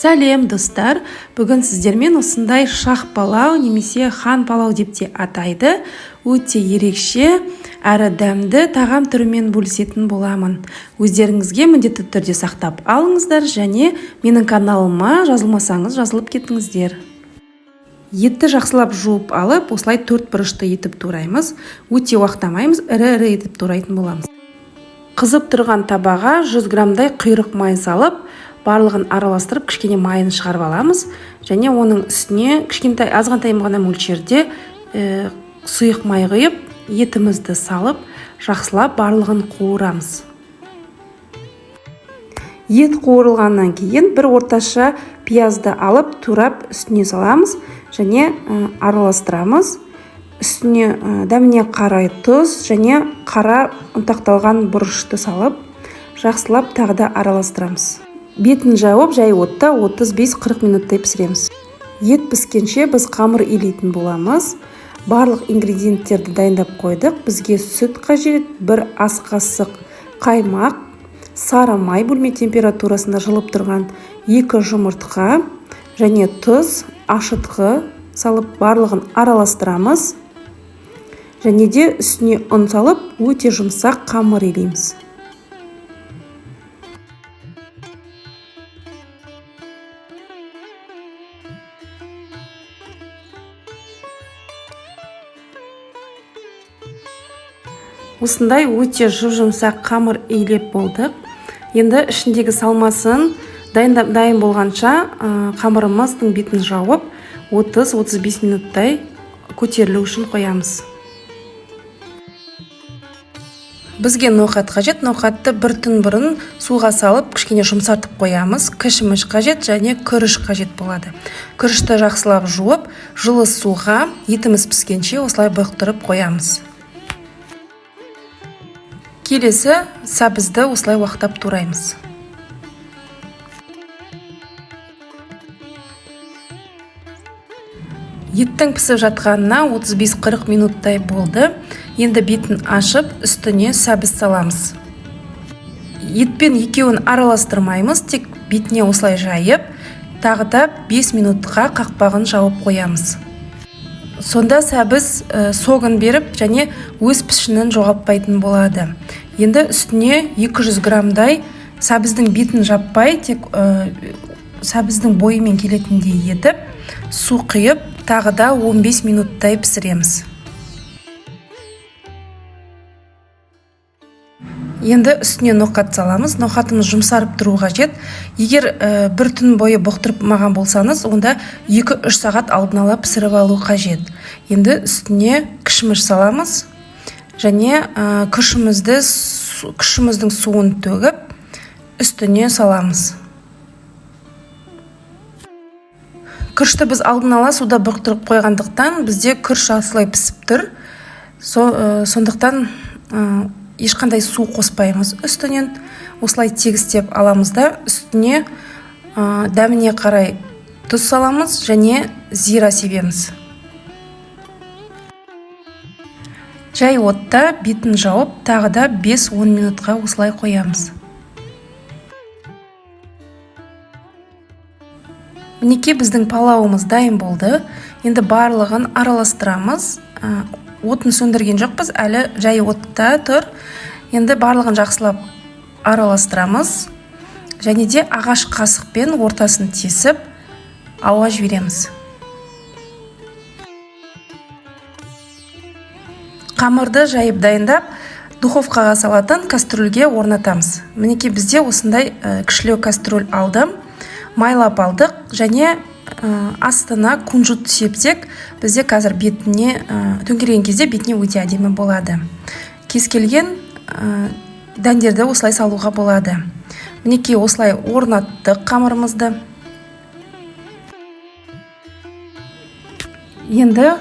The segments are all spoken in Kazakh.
Сәлем достар, бүгін сіздермен осындай шах палау немесе хан палау деп те атайды. Өте ерекше әрі дәмді тағам түрімен бөлісетін боламын. Өздеріңізге міндетті түрде сақтап алыңыздар және менің каналыма жазылмасаңыз жазылып кетіңіздер. Етті жақсылап жуып алып, осылай 4 бұрышты етіп тураймыз. Өте уақытамаймыз, ірі-ірі етіп турайтын боламыз. Қызып тұрған табаға 100 граммдай құйрық май салып, барлығын араластырып, кішкене майын шығарып аламыз. Және оның үстіне кішкентай азғантай ғана мөлшерде сұйық май құйып, етімізді салып, жақсылап барлығын қуырамыз. Ет қуырылғаннан кейін бір орташа пиязды алып, турап үстіне саламыз және араластырамыз. Үстіне дәміне қарай тұз және қара ұнтақталған бұрышты салып, жақсылап тағы да араластырамыз. Бетін жауып, жай отта 35-40 минуттай пісіреміз. Ет піскенше біз қамыр илейтін боламыз. Барлық ингредиенттерді дайындап қойдық. Бізге сүт қажет, 1 ас қасық қаймақ, сары май бөлме температурасында жылып тұрған 2 жұмыртқа және тұз, ашытқы салып барлығын араластырамыз. Және де үстіне ұн салып, өте жұмсақ қамыр илейміз. Осындай өте жұмсақ қамыр илеп болдық. Енді ішіндегі салмасын дайын болғанша қамырымыздың бетін жауып 30-35 минуттай көтерілу үшін қоямыз. Бізге ноқат қажет. Ноқатты бір түн бұрын суға салып, кішкене жұмсартып қоямыз. Кішміш қажет және күріш қажет болады. Күрішті жақсылап жуып, жылы суға етіміз піскенше осылай бұқтырып қоямыз. Келесі сәбізді осылай уақыттап тураймыз. Еттің пісіп жатқанына 35-40 минуттай болды. Енді бетін ашып, үстіне сәбіз саламыз. Етпен екеуін араластырмаймыз, тек бетіне осылай жайып, тағы да 5 минутқа қақпағын жауып қоямыз. Сонда сәбіз соғын беріп және өз пішінін жоғалтпайтын болады. Енді үстіне 200 граммдай сәбіздің бетін жаппай, тек сәбіздің бойымен келетіндей етіп, су құйып, тағы да 15 минуттай пісіреміз. Енді үстіне ноқат саламыз. Ноқатымыз жұмсарып тұру қажет. Егер бір түн бойы бұқтырып маған болсаңыз, онда 2-3 сағат алдын ала пісіріп алу қажет. Енді үстіне кішміш саламыз және күрішіміздің суын төгіп, үстіне саламыз. Күрішті біз алдын ала суда бұқтырып қойғандықтан, бізде күріш асылай пісіп тұр. Сондықтан ешқандай су қоспаймыз. Үстінен осылай тегістеп аламыз да, үстіне дәміне қарай тұз саламыз және зира себеміз. Жай отта бетін жауып, тағы да 5-10 минутқа осылай қоямыз. Мінекей біздің палауымыз дайын болды. Енді барлығын араластырамыз. Отын сөндірген жоқпыз, әлі жай отта тұр. Енді барлығын жақсылап араластырамыз. Және де ағаш қасықпен ортасын тесіп, ауа жібереміз. Қамырды жайып дайындап, духовкаға салатын кастрюльге орнатамыз. Мінекей бізде осындай кішілеу кастрюль алдым. Майлап алдық және астына кунжут сепсек, бізде қазір бетіне, төңкерген кезде бетіне өте әдемі болады. Кез келген дәндерді осылай салуға болады. Мінекей осылай орнаттық қамырымызды. Енді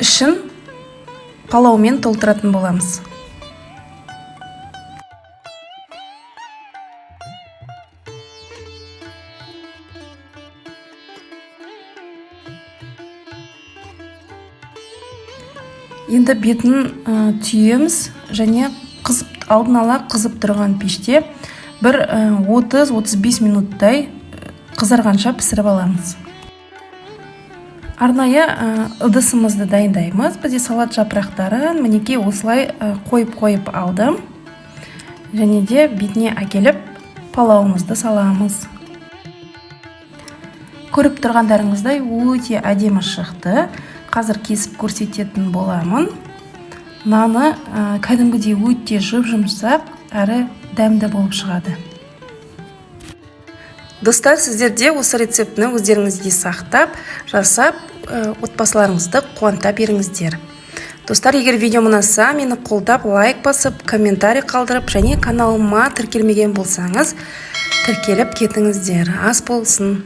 ішін палаумен толтыратын боламыз. Енді бетін түйеміз және алдын ала қызып тұрған пеште бір 30-35 минуттай қызарғанша пісіріп аламыз. Арнайы ыдысымызды дайындаймыз. Бізде салат жапырақтарын мінекей осылай қойып алдым. Және де бетіне әкеліп палауымызды саламыз. Көріп тұрғандарыңыздай өте әдемі шықты. Қазір кесіп көрсететін боламын. Наны кәдімгідей өте жұп-жұмсақ әрі дәмді болып шығады. Достар, сіздер де осы рецептіні өздеріңізге сақтап, жасап, отбасыларыңызды қуанта беріңіздер. Достар, егер видеом ұнаса, мені қолдап, лайк басып, комментарий қалдырып, және каналыма тіркелмеген болсаңыз, тіркеліп кетіңіздер. Ас болсын!